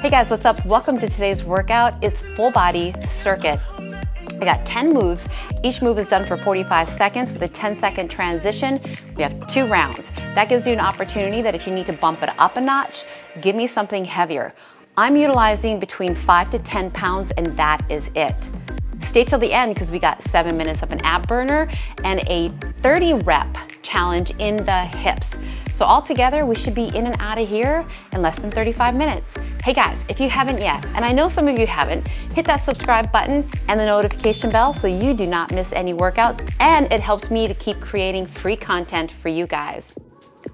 Hey guys, what's up? Welcome to today's workout. It's full body circuit. I got 10 moves. Each move is done for 45 seconds with a 10-second transition. We have 2 rounds. That gives you an opportunity that if you need to bump it up a notch, give me something heavier. I'm utilizing between 5 to 10 pounds and that is it. Stay till the end because we got 7 minutes of an ab burner and a 30 rep challenge in the hips. So altogether, we should be in and out of here in less than 35 minutes. Hey guys, if you haven't yet, and I know some of you haven't, hit that subscribe button and the notification bell so you do not miss any workouts, and it helps me to keep creating free content for you guys.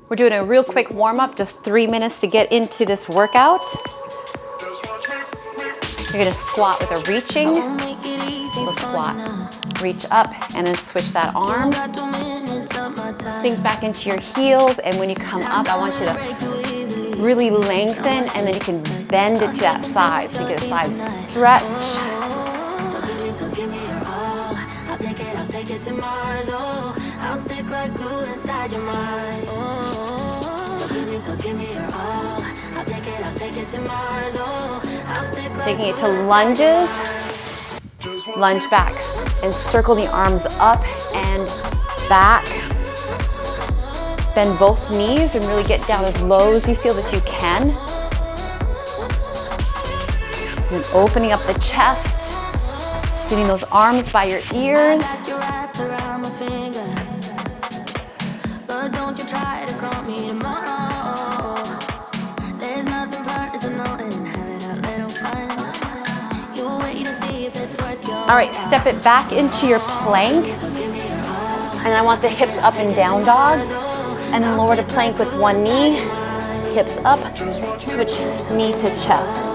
We're doing a real quick warm up, just 3 minutes to get into this workout. You're gonna squat with a reaching. So squat, reach up, and then switch that arm. Sink back into your heels, and when you come up, I want you to really lengthen, and then you can bend it to that side. So you get a side stretch. So give me your all. I'll take it to Mars. Oh, I'll stick like glue inside your mind. So give me your all. I'll take it to Mars. Oh, I'll stick like Taking it to lunges. Lunge back and circle the arms up and back. Bend both knees and really get down as low as you feel that you can. And then opening up the chest, getting those arms by your ears. But don't you try to call me tomorrow. There's nothing personal in having a little fun. You'll wait to see if it's worth your All right, step it back into your plank. And I want the hips up and down dog. And then lower to plank with one knee, hips up, switch knee to chest.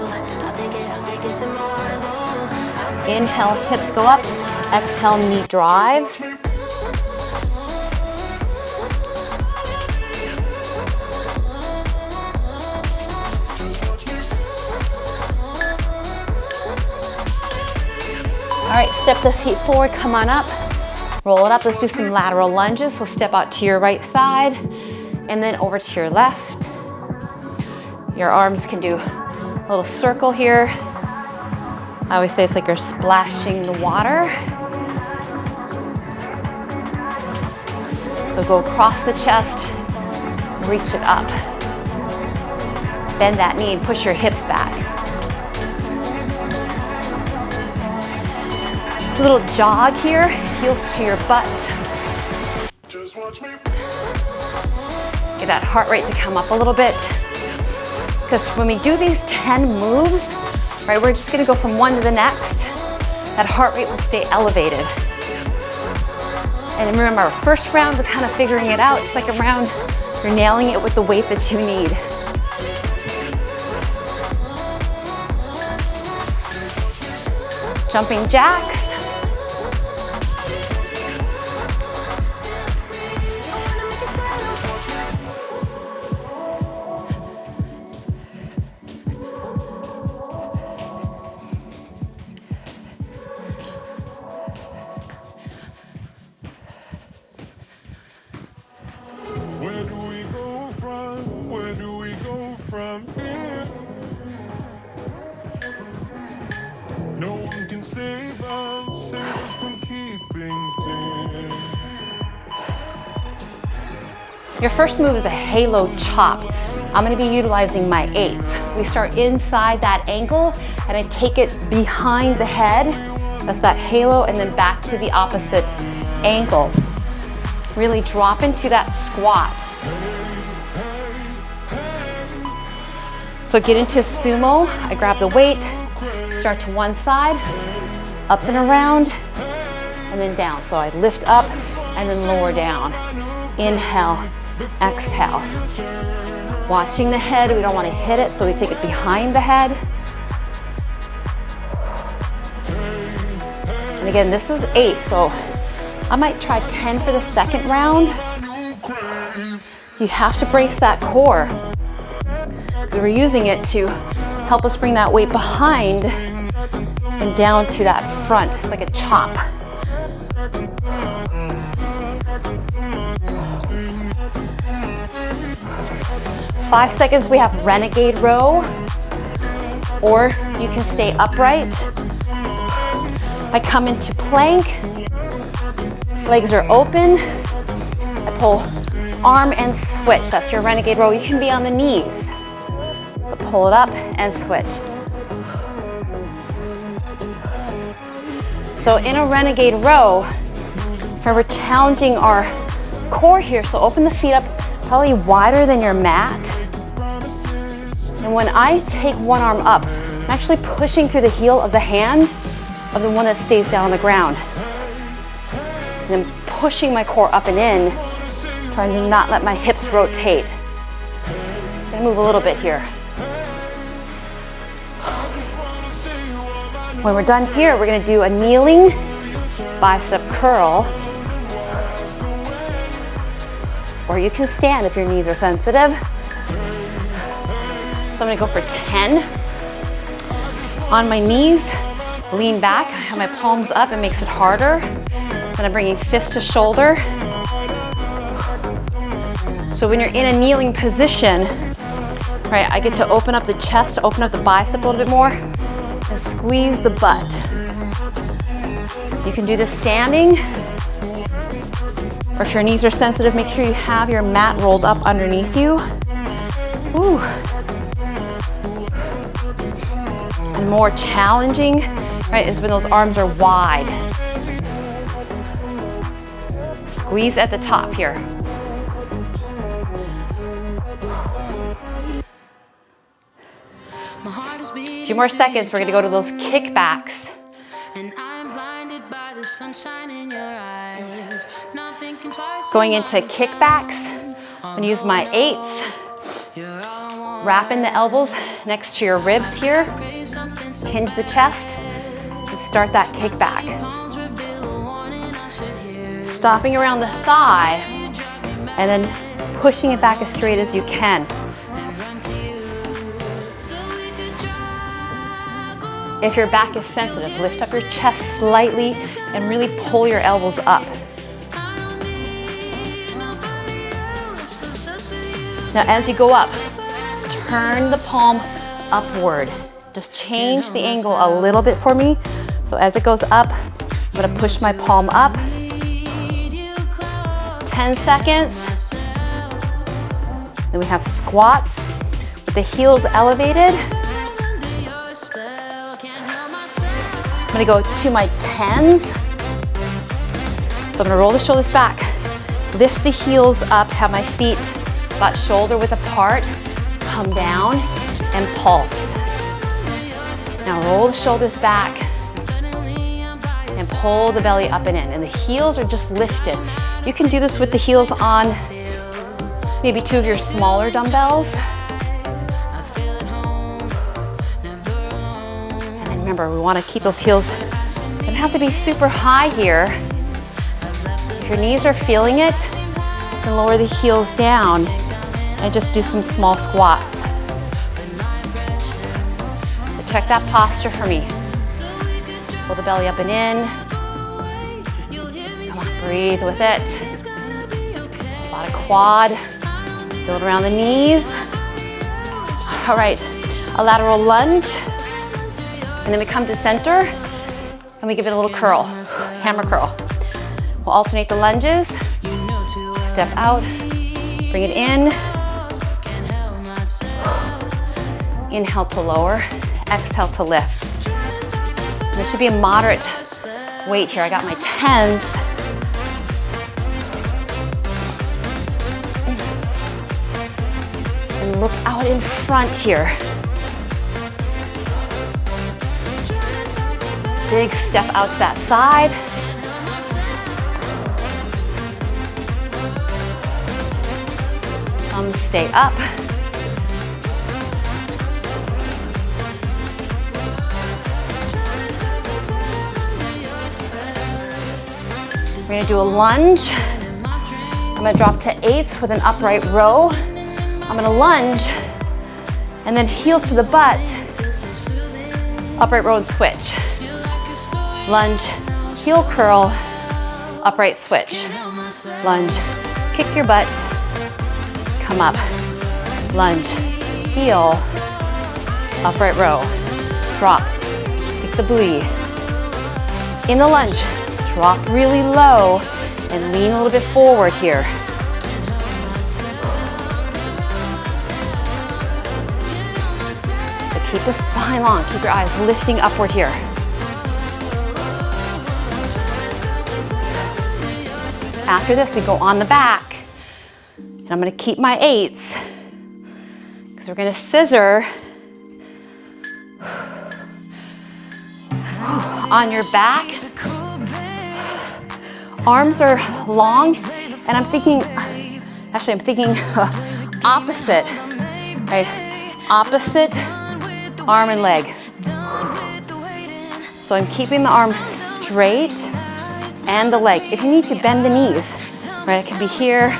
Inhale, hips go up. Exhale, knee drives. All right, step the feet forward, come on up. Roll it up, let's do some lateral lunges. So step out to your right side and then over to your left. Your arms can do a little circle here. I always say it's like you're splashing the water. So go across the chest, reach it up. Bend that knee and push your hips back. A little jog here, heels to your butt. Get that heart rate to come up a little bit. Because when we do these 10 moves, right, we're just gonna go from one to the next. That heart rate will stay elevated. And remember, our first round, we're kind of figuring it out. It's like a round, you're nailing it with the weight that you need. Jumping jacks. Your first move is a halo chop. I'm gonna be utilizing my 8s. We start inside that ankle and I take it behind the head. That's that halo, and then back to the opposite ankle. Really drop into that squat. So get into sumo. I grab the weight, start to one side, up and around, and then down. So I lift up and then lower down. Inhale, exhale. Watching the head, we don't want to hit it, so we take it behind the head. And again, this is 8, so I might try 10 for the second round. You have to brace that core. We're using it to help us bring that weight behind and down to that front. It's like a chop. 5 seconds, we have renegade row. Or you can stay upright. I come into plank, legs are open. I pull arm and switch. That's your renegade row. You can be on the knees. So pull it up and switch. So in a renegade row, we're challenging our core here. So open the feet up probably wider than your mat. And when I take one arm up, I'm actually pushing through the heel of the hand of the one that stays down on the ground. And then pushing my core up and in, trying to not let my hips rotate. I'm gonna move a little bit here. When we're done here, we're gonna do a kneeling bicep curl. Or you can stand if your knees are sensitive. So I'm gonna go for 10. On my knees, lean back. I have my palms up, it makes it harder. Then I'm bringing fist to shoulder. So when you're in a kneeling position, right, I get to open up the chest, open up the bicep a little bit more, and squeeze the butt. You can do this standing, or if your knees are sensitive, make sure you have your mat rolled up underneath you. Ooh. And more challenging, right, is when those arms are wide. Squeeze at the top here. A few more seconds, we're gonna go to those kickbacks. Going into kickbacks, I'm gonna use my 8s. Wrapping the elbows next to your ribs here. Hinge the chest and start that kickback. Stopping around the thigh and then pushing it back as straight as you can. If your back is sensitive, lift up your chest slightly and really pull your elbows up. Now as you go up, turn the palm upward. Just change the angle a little bit for me. So as it goes up, I'm gonna push my palm up. 10 seconds. Then we have squats with the heels elevated. I'm gonna go to my 10s. So I'm gonna roll the shoulders back, lift the heels up, have my feet butt shoulder width apart, come down and pulse. Now roll the shoulders back and pull the belly up and in. And the heels are just lifted. You can do this with the heels on maybe 2 of your smaller dumbbells. Remember, we want to keep those heels, they don't have to be super high here. If your knees are feeling it, then lower the heels down and just do some small squats. So check that posture for me. Pull the belly up and in. Come on, breathe with it. A lot of quad. Build around the knees. All right, a lateral lunge. And then we come to center and we give it a little curl, hammer curl. We'll alternate the lunges, step out, bring it in, inhale to lower, exhale to lift. And this should be a moderate weight here. I got my 10s. And look out in front here. Big step out to that side. Thumbs stay up. We're gonna do a lunge. I'm gonna drop to 8s with an upright row. I'm gonna lunge and then heels to the butt. Upright row and switch. Lunge, heel curl, upright switch. Lunge, kick your butt, come up. Lunge, heel, upright row. drop, take the booty. In the lunge, drop really low and lean a little bit forward here. So keep the spine long, keep your eyes lifting upward here. After this, we go on the back. And I'm gonna keep my 8s because we're gonna scissor on your back. Arms are long, and I'm thinking opposite, right? Opposite arm and leg. So I'm keeping the arm straight and the leg. If you need to, bend the knees, right? It could be here.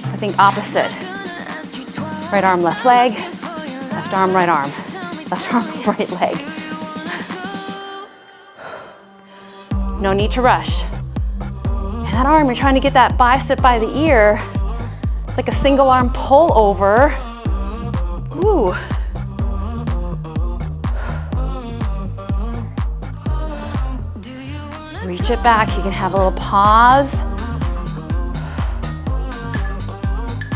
I think opposite. Right arm, left leg. Left arm, right arm. Left arm, right leg. No need to rush. And that arm, you're trying to get that bicep by the ear. It's like a single arm pull over. Ooh. Reach it back. You can have a little pause.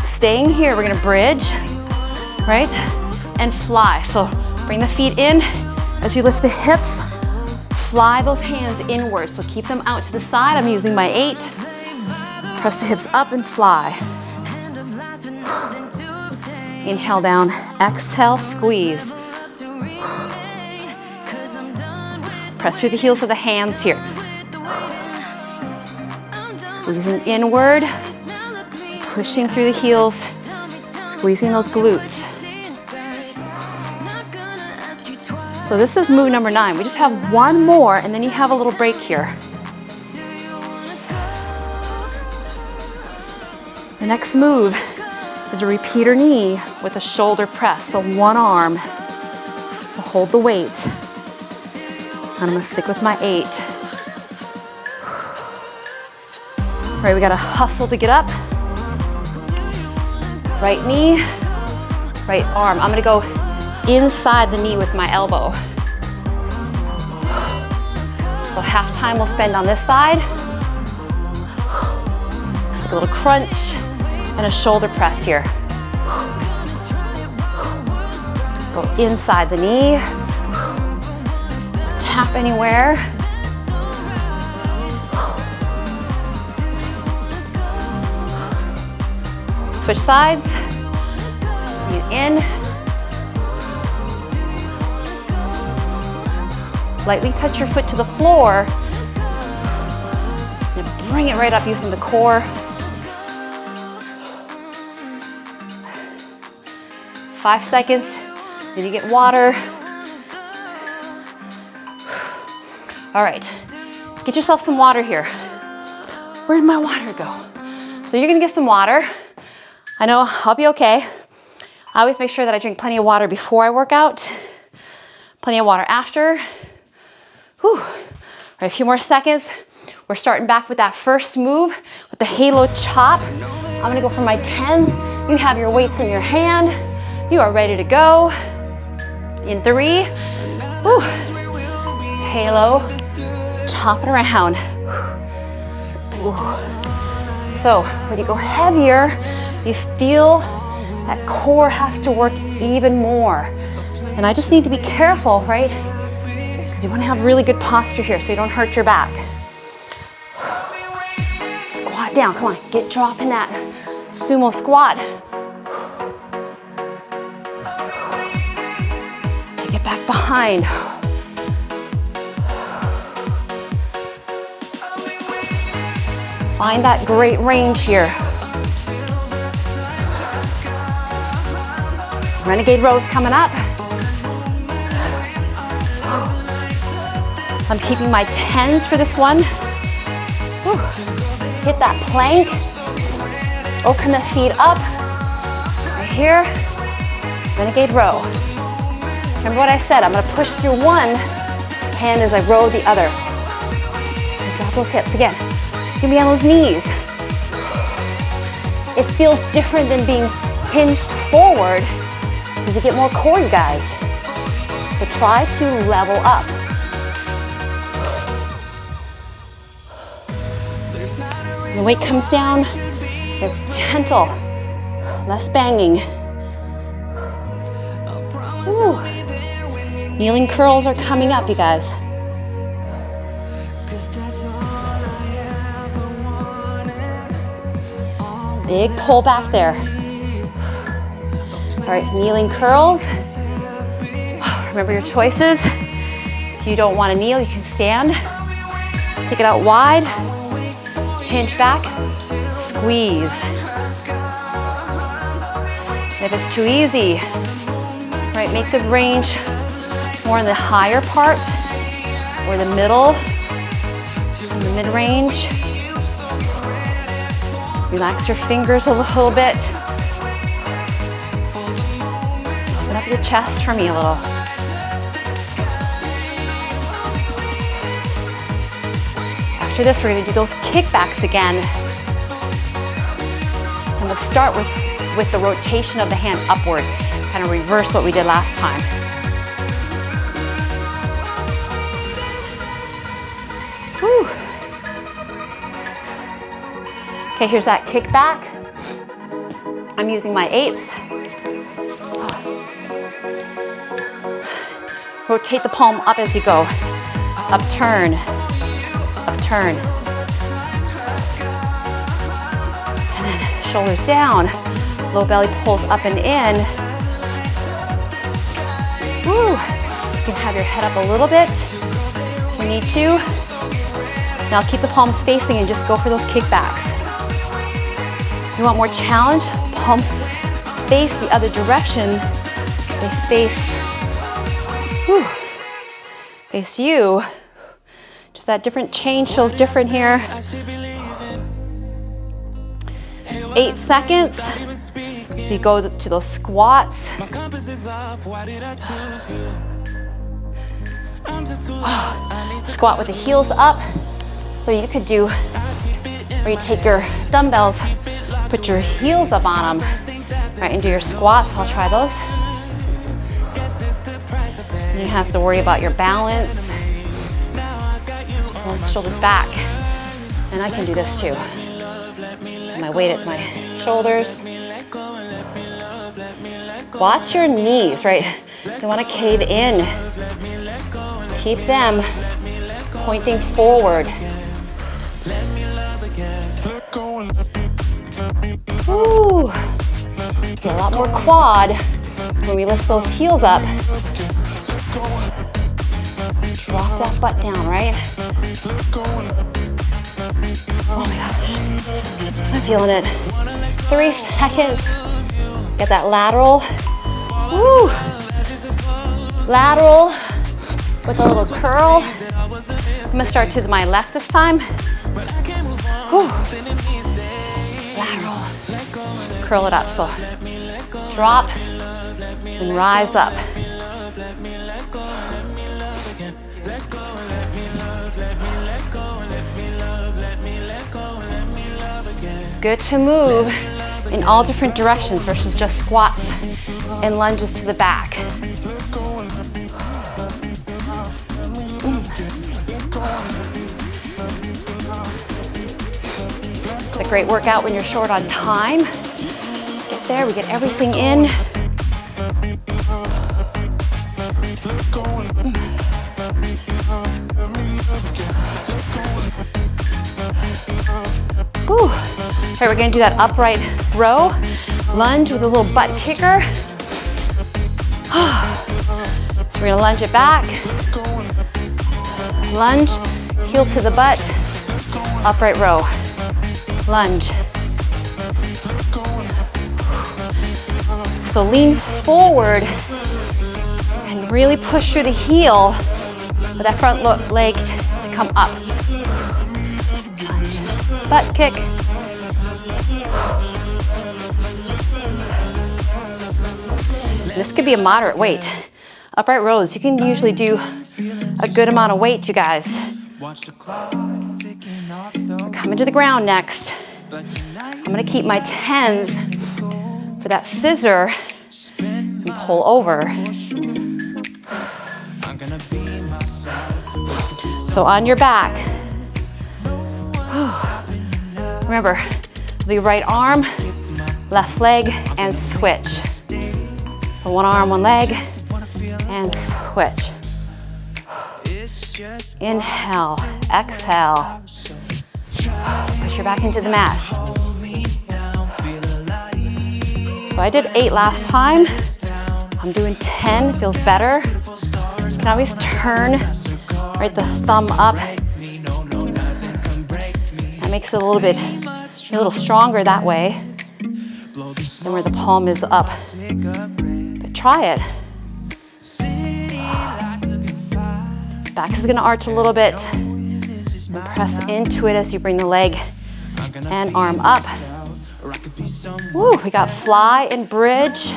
Staying here, we're gonna bridge, right? And fly. So bring the feet in as you lift the hips. Fly those hands inward. So keep them out to the side. I'm using my 8. Press the hips up and fly. Inhale down, exhale, squeeze. Press through the heels of the hands here. Squeezing inward, pushing through the heels, squeezing those glutes. So this is move number 9. We just have one more and then you have a little break here. The next move is a repeater knee with a shoulder press. So one arm, I'll hold the weight. And I'm gonna stick with my 8. All right, we gotta hustle to get up. Right knee, right arm. I'm gonna go inside the knee with my elbow. So half time we'll spend on this side. A little crunch and a shoulder press here. Go inside the knee. Tap anywhere. Switch sides. Breathe in. Lightly touch your foot to the floor. And bring it right up using the core. 5 seconds. Then you get water. All right, get yourself some water here. Where did my water go? So you're gonna get some water. I know I'll be okay. I always make sure that I drink plenty of water before I work out, plenty of water after. Whew. All right, a few more seconds. We're starting back with that first move with the halo chop. I'm gonna go for my 10s. You have your weights in your hand. You are ready to go. In 3, whew. Halo, chop it around. Ooh. So when you go heavier, you feel that core has to work even more. And I just need to be careful, right? Because you want to have really good posture here so you don't hurt your back. Squat down, come on, get dropping that sumo squat. Take it back behind. Find that great range here. Renegade row's coming up. I'm keeping my 10s for this one. Whew. Hit that plank. Open the feet up. Right here. Renegade row. Remember what I said, I'm gonna push through one hand as I row the other. And drop those hips again. You can be on those knees. It feels different than being hinged forward because you get more core, you guys. So try to level up. When the weight comes down, it's gentle, less banging. Ooh. Kneeling curls are coming up, you guys. Big pull back there. All right, kneeling curls. Remember your choices. If you don't want to kneel, you can stand. Take it out wide. Hinge back. Squeeze. If it's too easy, right, make the range more in the higher part or the middle, in the mid-range. Relax your fingers a little bit. Open up your chest for me a little. After this, we're gonna do those kickbacks again. And we'll start with the rotation of the hand upward, kind of reverse what we did last time. Whew. Okay, here's that kickback. I'm using my 8s. Rotate the palm up as you go. Upturn, upturn. And then shoulders down. Low belly pulls up and in. Woo. You can have your head up a little bit if you need to. Now keep the palms facing and just go for those kickbacks. You want more challenge? Palms face the other direction. They face, whew, face you. Just that different change feels different here. 8 seconds. You go to those squats. Squat with the heels up. So you could do, or you take your dumbbells, put your heels up on them, right, and do your squats. I'll try those. You don't have to worry about your balance. Shoulders back. And I can do this too. My weight at my shoulders. Watch your knees, right? You want to cave in. Keep them pointing forward. Ooh. Get a lot more quad when we lift those heels up. Drop that butt down, right? Oh my gosh. I'm feeling it. 3 seconds. Get that lateral. Woo. Lateral with a little curl. I'm gonna start to my left this time. Whew. Lateral. Curl it up. So drop and rise up. It's good to move in all different directions versus just squats and lunges to the back. It's a great workout when you're short on time. Get there, we get everything in. Whew. All right, we're gonna do that upright row, lunge with a little butt kicker. So we're gonna lunge it back, lunge, heel to the butt, upright row, lunge. So lean forward and really push through the heel with that front leg to come up. Lunge, butt kick. This could be a moderate weight. Upright rows, you can usually do a good amount of weight, you guys. We're coming to the ground next. I'm gonna keep my 10s for that scissor and pull over. So on your back, remember, be right arm, left leg, and switch. So one arm, one leg, and switch. Inhale, exhale. Push your back into the mat. So I did 8 last time. I'm doing 10, feels better. You can always turn, right, the thumb up. That makes it a little stronger that way than where the palm is up. But try it. Back is gonna arch a little bit. And press into it as you bring the leg and arm up. Woo, we got fly and bridge.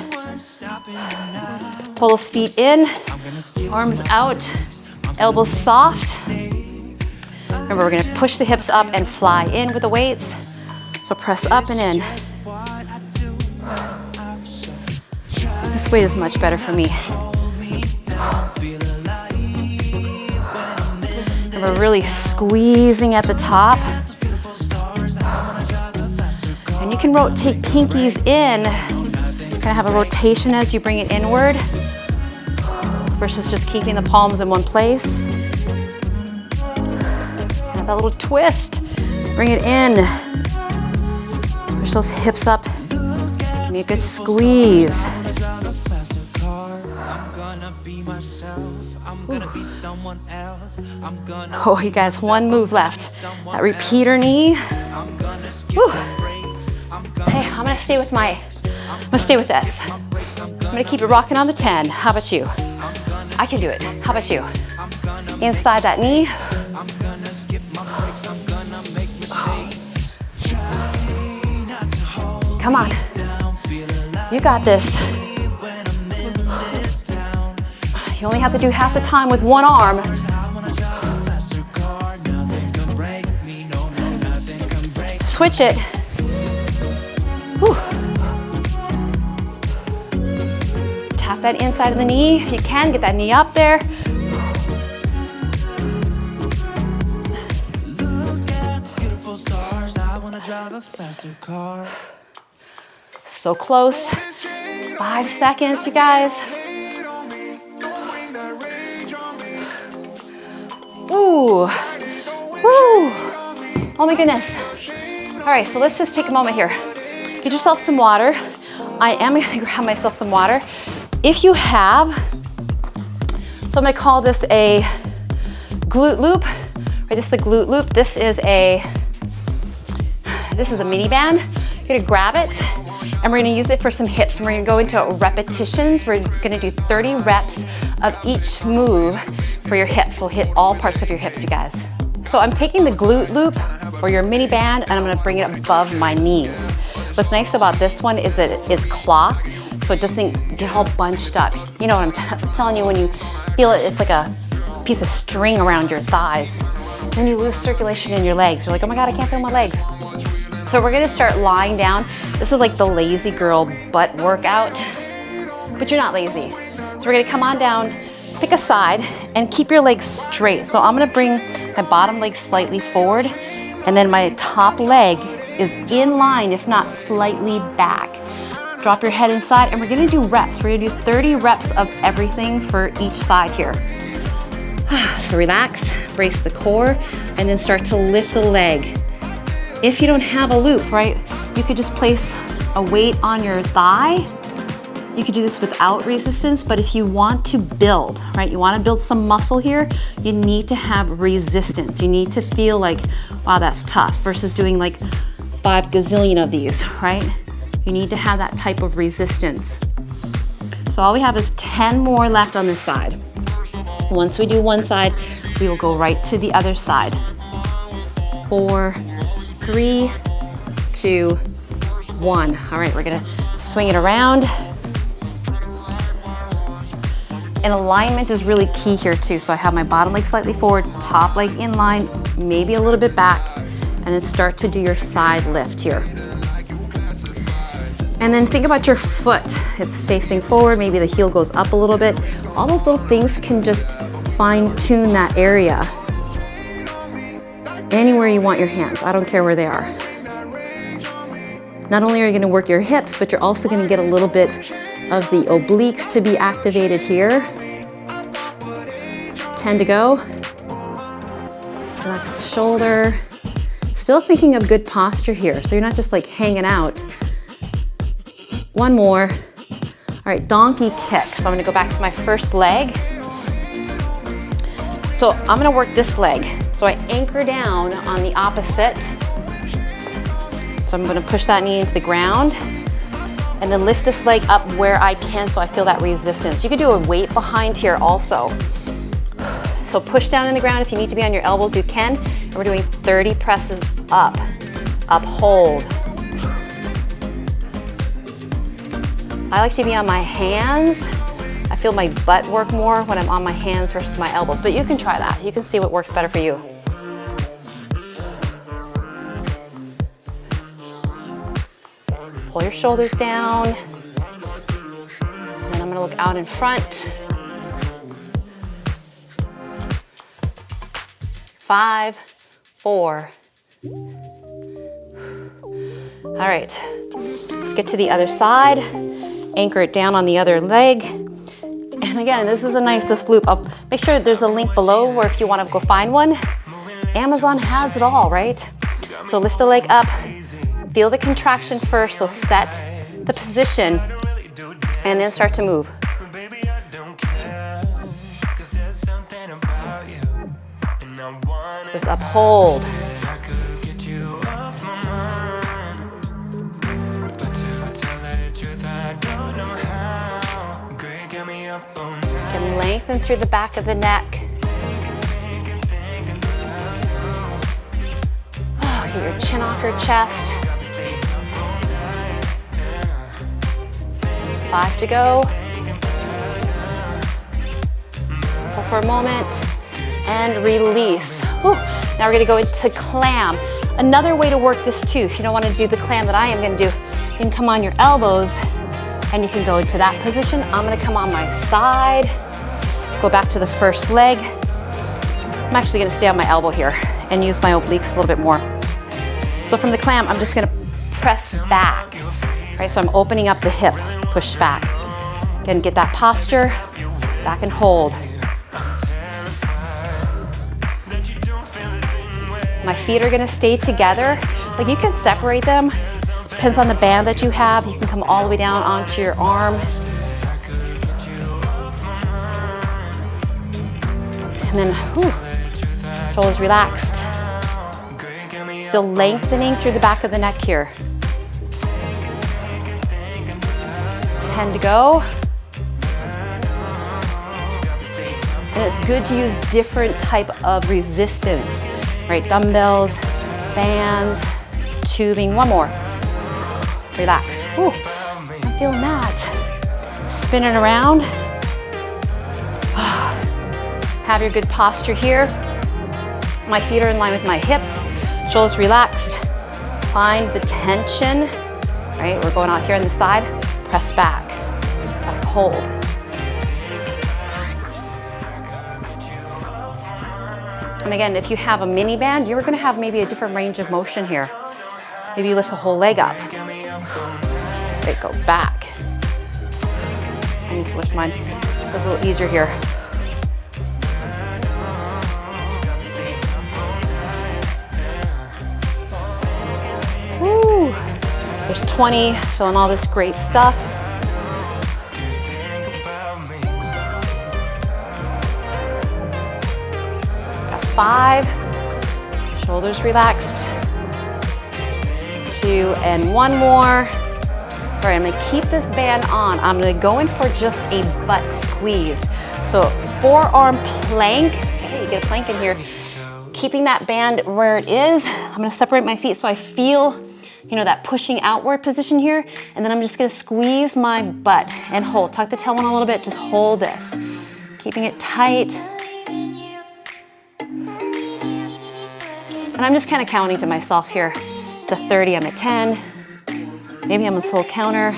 Pull those feet in, arms out, elbows soft. Remember, we're gonna push the hips up and fly in with the weights. So press up and in. This weight is much better for me. We're really squeezing at the top. And you can rotate pinkies in. Kind of have a rotation as you bring it inward versus just keeping the palms in one place. Have that little twist. Bring it in. Push those hips up. Give me a good squeeze. Oh, you guys, one move left. That repeater knee. Whew. Hey, I'm gonna stay with this. I'm gonna keep it rocking on the 10. How about you? I can do it. How about you? Inside that knee. Come on. You got this. You only have to do half the time with one arm. Switch it. Whew. Tap that inside of the knee. If you can, get that knee up there. So close. 5 seconds, you guys. Ooh, woo, oh my goodness. All right, so let's just take a moment here. Get yourself some water. I am gonna grab myself some water. If you have, so I'm gonna call this a glute loop, right? This is a glute loop. This is a mini band. You're gonna grab it and we're gonna use it for some hips. And we're gonna go into repetitions. We're gonna do 30 reps of each move for your hips. We'll hit all parts of your hips, you guys. So I'm taking the glute loop or your mini band and I'm gonna bring it above my knees. What's nice about this one is that it is cloth, so it doesn't get all bunched up. You know what I'm telling you, when you feel it, it's like a piece of string around your thighs. Then you lose circulation in your legs. You're like, oh my God, I can't feel my legs. So we're gonna start lying down. This is like the lazy girl butt workout, but you're not lazy. So we're gonna come on down, pick a side, and keep your legs straight. So I'm gonna bring my bottom leg slightly forward, and then my top leg is in line, if not slightly back. Drop your head inside, and we're gonna do reps. We're gonna do 30 reps of everything for each side here. So relax, brace the core, and then start to lift the leg. If you don't have a loop, right, you could just place a weight on your thigh. You could do this without resistance, but if you want to build, right, you want to build some muscle here, you need to have resistance. You need to feel like, wow, that's tough, versus doing like 5 gazillion of these, right? You need to have that type of resistance. So all we have is 10 more left on this side. Once we do one side, we will go right to the other side. 4, 3, 2, 1. All right, we're gonna swing it around. And alignment is really key here too. So I have my bottom leg slightly forward, top leg in line, maybe a little bit back, and then start to do your side lift here. And then think about your foot. It's facing forward, maybe the heel goes up a little bit. All those little things can just fine tune that area. Anywhere you want your hands, I don't care where they are. Not only are you gonna work your hips, but you're also gonna get a little bit of the obliques to be activated here. 10 to go. Relax the shoulder. Still thinking of good posture here, so you're not just like hanging out. One more. All right, donkey kick. So I'm gonna go back to my first leg. So I'm gonna work this leg. So I anchor down on the opposite. So I'm gonna push that knee into the ground and then lift this leg up where I can so I feel that resistance. You could do a weight behind here also. So push down in the ground. If you need to be on your elbows, you can. And we're doing 30 presses up, hold. I like to be on my hands. I feel my butt work more when I'm on my hands versus my elbows, but you can try that. You can see what works better for you. Pull your shoulders down. And then I'm gonna look out in front. 5, 4. All right, let's get to the other side. Anchor it down on the other leg. And again, this is this loop. I'll make sure there's a link below where if you want to go find one. Amazon has it all, right? So lift the leg up, feel the contraction first, so set the position, and then start to move. Just uphold. And lengthen through the back of the neck. Oh, get your chin off your chest. 5 to go. Hold for a moment and release. Whew. Now we're gonna go into clam. Another way to work this too, if you don't want to do the clam that I am gonna do, you can come on your elbows and you can go into that position. I'm gonna come on my side, go back to the first leg. I'm actually gonna stay on my elbow here and use my obliques a little bit more. So from the clam, I'm just gonna press back, right? So I'm opening up the hip, push back. Again, get that posture, back and hold. My feet are gonna stay together. Like you can separate them. Depends on the band that you have. You can come all the way down onto your arm. And then, shoulders relaxed. Still lengthening through the back of the neck here. 10 to go. And it's good to use different type of resistance, right? Dumbbells, bands, tubing. One more. Relax. Whew. I'm feeling that. Spin it around. Have your good posture here. My feet are in line with my hips. Shoulders relaxed. Find the tension. Right? We're going out here on the side. Press back. Hold. And again, if you have a mini band, you're going to have maybe a different range of motion here. Maybe you lift the whole leg up. Great, go back. I need to lift mine. It's a little easier here. Woo. There's 20, feeling all this great stuff. Got 5, shoulders relaxed. 2 and 1 more. All right, I'm gonna keep this band on. I'm gonna go in for just a butt squeeze. So forearm plank. Hey, you get a plank in here. Keeping that band where it is. I'm gonna separate my feet so I feel, that pushing outward position here. And then I'm just gonna squeeze my butt and hold. Tuck the tailbone a little bit, just hold this. Keeping it tight. And I'm just kind of counting to myself here. To 30, I'm at 10. Maybe I'm a slow counter.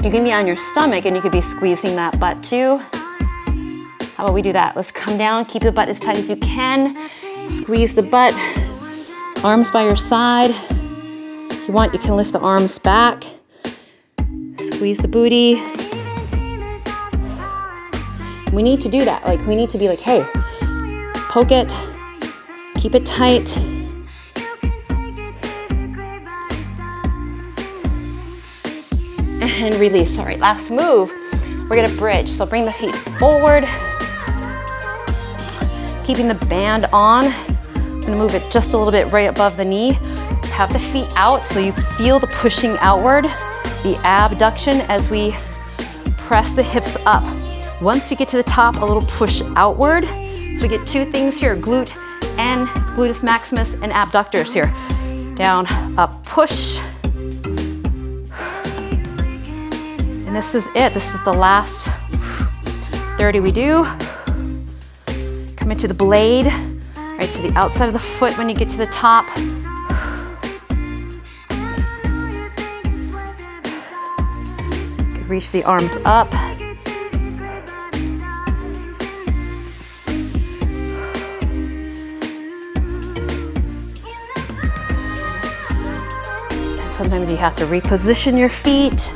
You can be on your stomach and you could be squeezing that butt too. How about we do that? Let's come down, keep the butt as tight as you can. Squeeze the butt, arms by your side. If you want, you can lift the arms back. Squeeze the booty. We need to do that. Like, we need to be like, hey, poke it, keep it tight. And release. All right, last move. We're gonna bridge. So bring the feet forward. Keeping the band on. I'm gonna move it just a little bit right above the knee. Have the feet out so you feel the pushing outward, the abduction as we press the hips up. Once you get to the top, a little push outward. So we get two things here, glute and gluteus maximus and abductors here. Down, up, push. And this is it. This is the last 30 we do. Come into the blade, right to the outside of the foot when you get to the top. Reach the arms up. And sometimes you have to reposition your feet.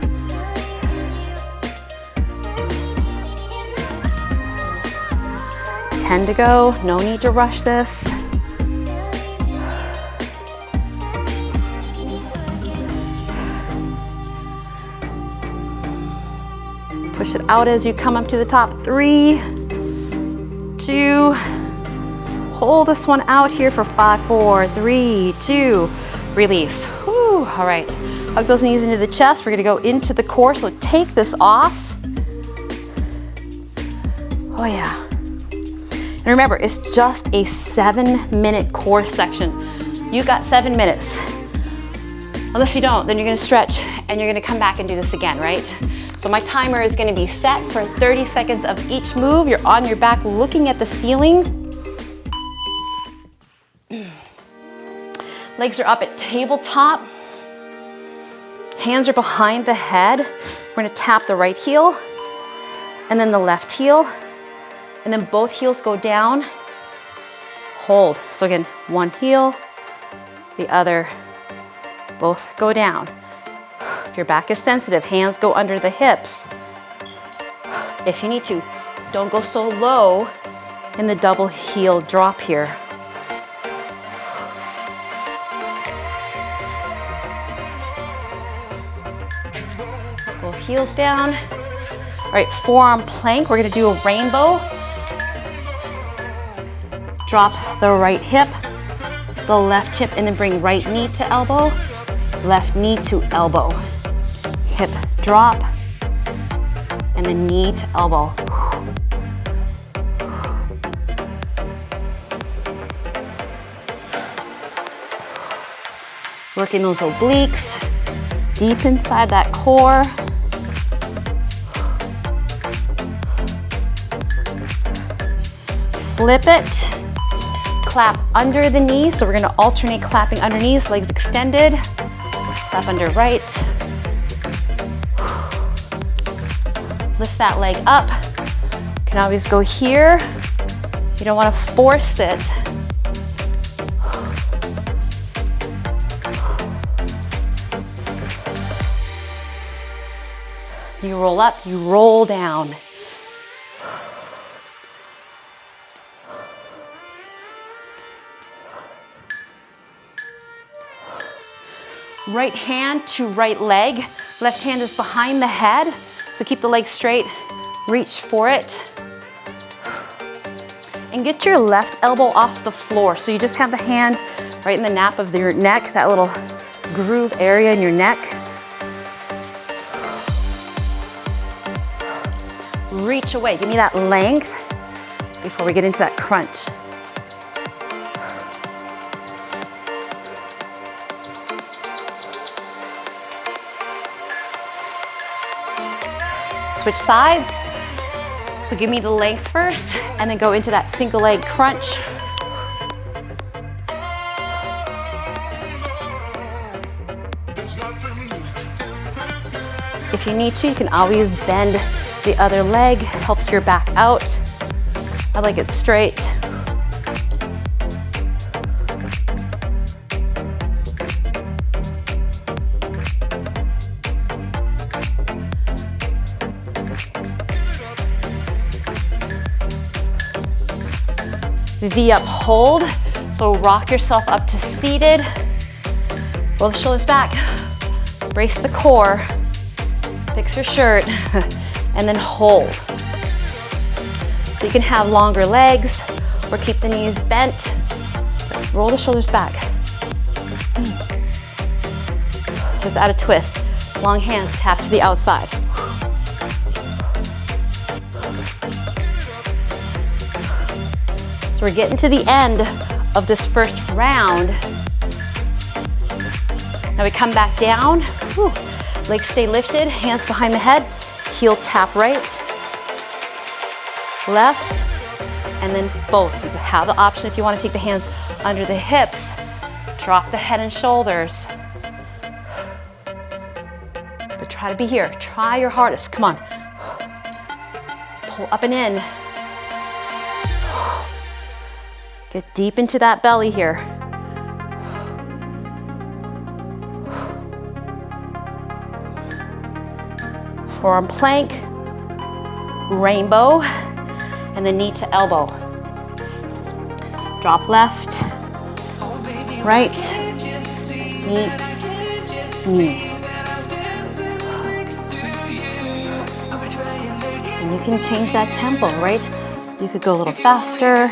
To go, no need to rush this. Push it out as you come up to the top. 3, 2, hold this one out here for 5, 4, 3, 2, release. Whew. All right, hug those knees into the chest. We're gonna go into the core, so take this off. Oh yeah. And remember, it's just a 7-minute core section. You got 7 minutes. Unless you don't, then you're gonna stretch and you're gonna come back and do this again, right? So my timer is gonna be set for 30 seconds of each move. You're on your back looking at the ceiling. Legs are up at tabletop. Hands are behind the head. We're gonna tap the right heel and then the left heel. And then both heels go down, hold. So again, one heel, the other, both go down. If your back is sensitive, hands go under the hips. If you need to, don't go so low in the double heel drop here. Both heels down. All right, forearm plank. We're gonna do a rainbow. Drop the right hip, the left hip, and then bring right knee to elbow, left knee to elbow. Hip drop, and then knee to elbow. Working those obliques, deep inside that core. Flip it. Clap under the knee, so we're gonna alternate clapping underneath, legs extended. Clap under right. Lift that leg up. Can always go here. You don't wanna force it. You roll up, you roll down. Right hand to right leg. Left hand is behind the head. So keep the leg straight, reach for it. And get your left elbow off the floor. So you just have the hand right in the nape of your neck, that little groove area in your neck. Reach away, give me that length before we get into that crunch. Switch sides. So give me the length first and then go into that single leg crunch. If you need to, you can always bend the other leg, helps your back out. I like it straight. V up, hold. So rock yourself up to seated. Roll the shoulders back. Brace the core. Fix your shirt. And then hold. So you can have longer legs or keep the knees bent. Roll the shoulders back. Just add a twist. Long hands tap to the outside. So we're getting to the end of this first round. Now we come back down. Whew. Legs stay lifted, hands behind the head. Heel tap right, left, and then both. You have the option if you want to take the hands under the hips. Drop the head and shoulders. But try to be here. Try your hardest. Come on. Pull up and in. Get deep into that belly here. Forearm plank, rainbow, and then knee to elbow. Drop left, right, knee, knee. And you can change that tempo, right? You could go a little faster.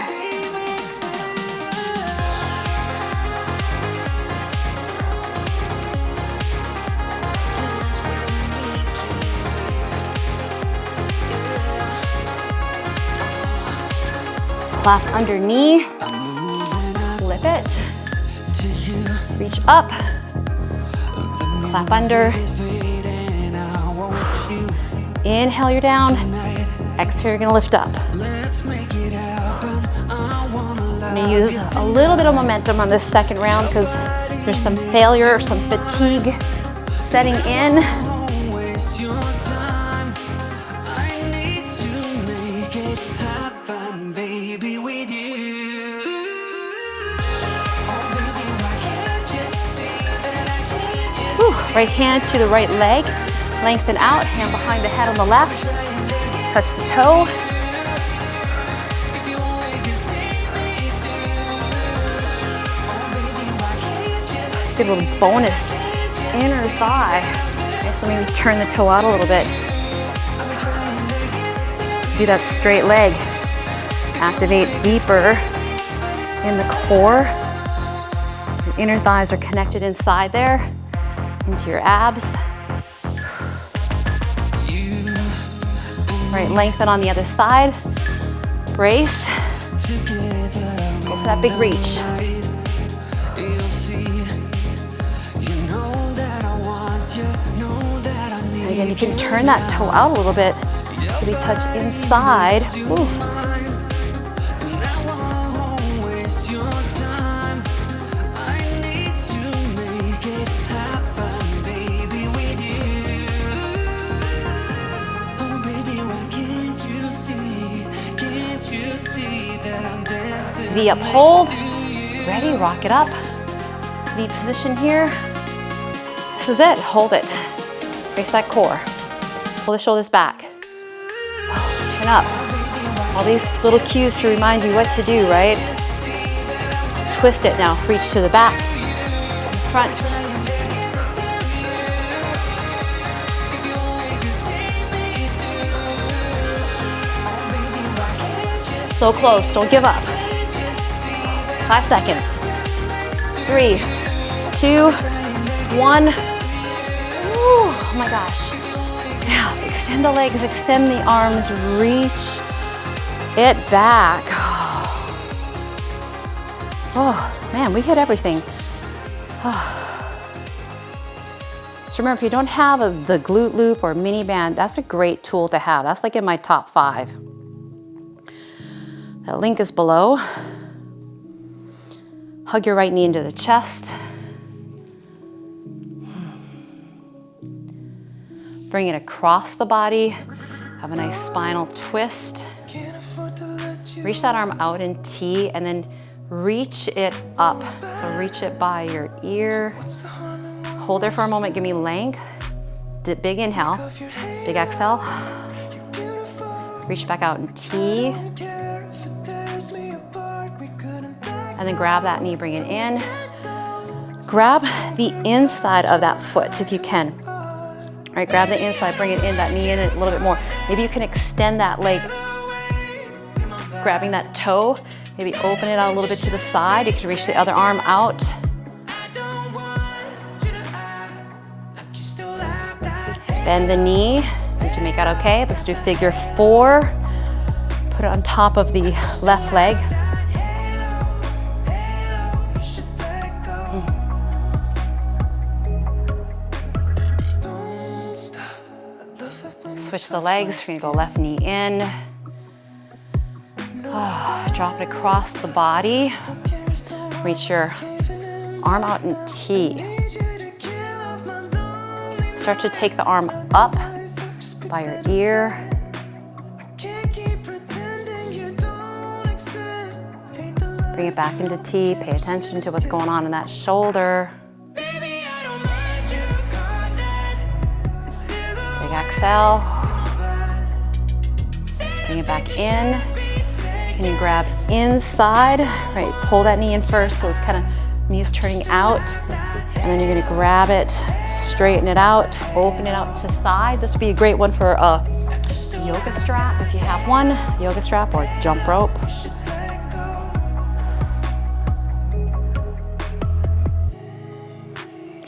Clap under knee, flip it, reach up, clap under, inhale, you're down, exhale, you're gonna lift up. I'm gonna use a little bit of momentum on this second round because there's some failure, some fatigue setting in. Right hand to the right leg, lengthen out, hand behind the head on the left, touch the toe. Good little bonus, inner thigh. So maybe turn the toe out a little bit. Do that straight leg. Activate deeper in the core. Your inner thighs are connected inside there. Into your abs. Right, lengthen on the other side. Brace. Go for that big reach. And again, you can turn that toe out a little bit. Maybe touch inside. Ooh. V up, hold, ready, rock it up. V position here. This is it, hold it. Brace that core. Pull the shoulders back. Chin up. All these little cues to remind you what to do, right? Twist it now, reach to the back, front. So close, don't give up. 5 seconds. 3, 2, 1. Ooh, oh my gosh. Now, extend the legs, extend the arms, reach it back. Oh, man, we hit everything. So remember, if you don't have the glute loop or mini band, that's a great tool to have. That's like in my top 5. That link is below. Hug your right knee into the chest. Bring it across the body. Have a nice spinal twist. Reach that arm out in T and then reach it up. So reach it by your ear. Hold there for a moment, give me length. Big inhale, big exhale. Reach back out in T. And then grab that knee, bring it in. Grab the inside of that foot if you can. All right, grab the inside, bring it in, that knee in a little bit more. Maybe you can extend that leg, grabbing that toe. Maybe open it out a little bit to the side. You can reach the other arm out. Bend the knee. Did you make that okay? Let's do figure 4. Put it on top of the left leg. Switch the legs. We're gonna go left knee in. Drop it across the body. Reach your arm out in T. Start to take the arm up by your ear. Bring it back into T. Pay attention to what's going on in that shoulder. Big exhale. Bring it back in. Can you grab inside? Right, pull that knee in first so it's kind of knees turning out. And then you're gonna grab it, straighten it out, open it out to side. This would be a great one for a yoga strap if you have one, yoga strap or jump rope.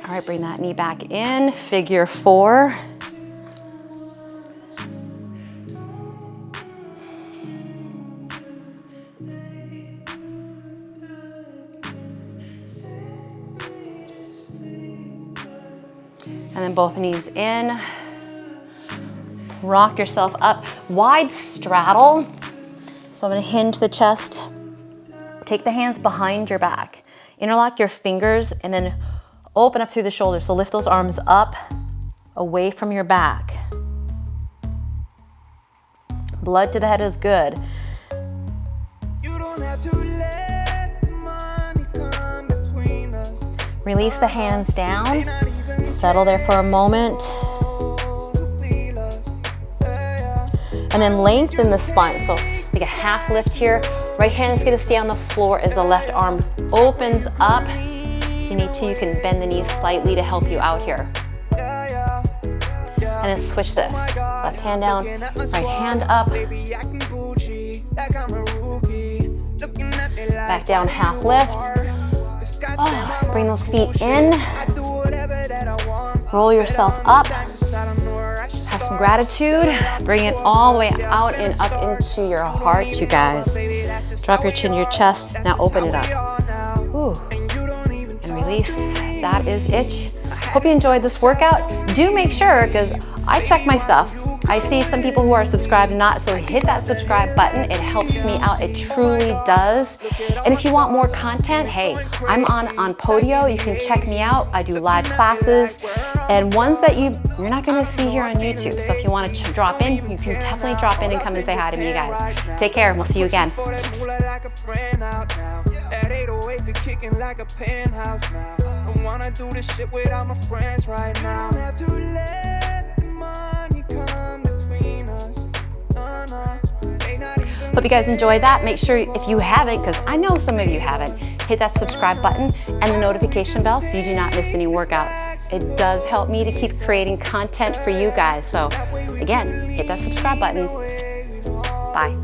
All right, bring that knee back in, figure 4. And then both knees in. Rock yourself up. Wide straddle. So I'm gonna hinge the chest. Take the hands behind your back. Interlock your fingers and then open up through the shoulders. So lift those arms up, away from your back. Blood to the head is good. You don't have to let money come between us. Release the hands down. Settle there for a moment. And then lengthen the spine. So make a half lift here. Right hand is gonna stay on the floor as the left arm opens up. If you need to, you can bend the knees slightly to help you out here. And then switch this. Left hand down, right hand up. Back down, half lift. Oh, bring those feet in. Roll yourself up. Have some gratitude. Bring it all the way out and up into your heart, you guys. Drop your chin to your chest. Now open it up. Ooh. And release. That is it. Hope you enjoyed this workout. Do make sure, because I check my stuff. I see some people who are subscribed and not, so hit that subscribe button. It helps me out. It truly does. And if you want more content, hey, I'm on Podio. You can check me out. I do live classes and ones that you're not going to see here on YouTube. So if you want to drop in, you can definitely drop in and come and say hi to me, guys. Take care, and we'll see you again. Hope you guys enjoyed that. Make sure if you haven't, because I know some of you haven't, hit that subscribe button and the notification bell so you do not miss any workouts. It does help me to keep creating content for you guys. So again, hit that subscribe button. Bye.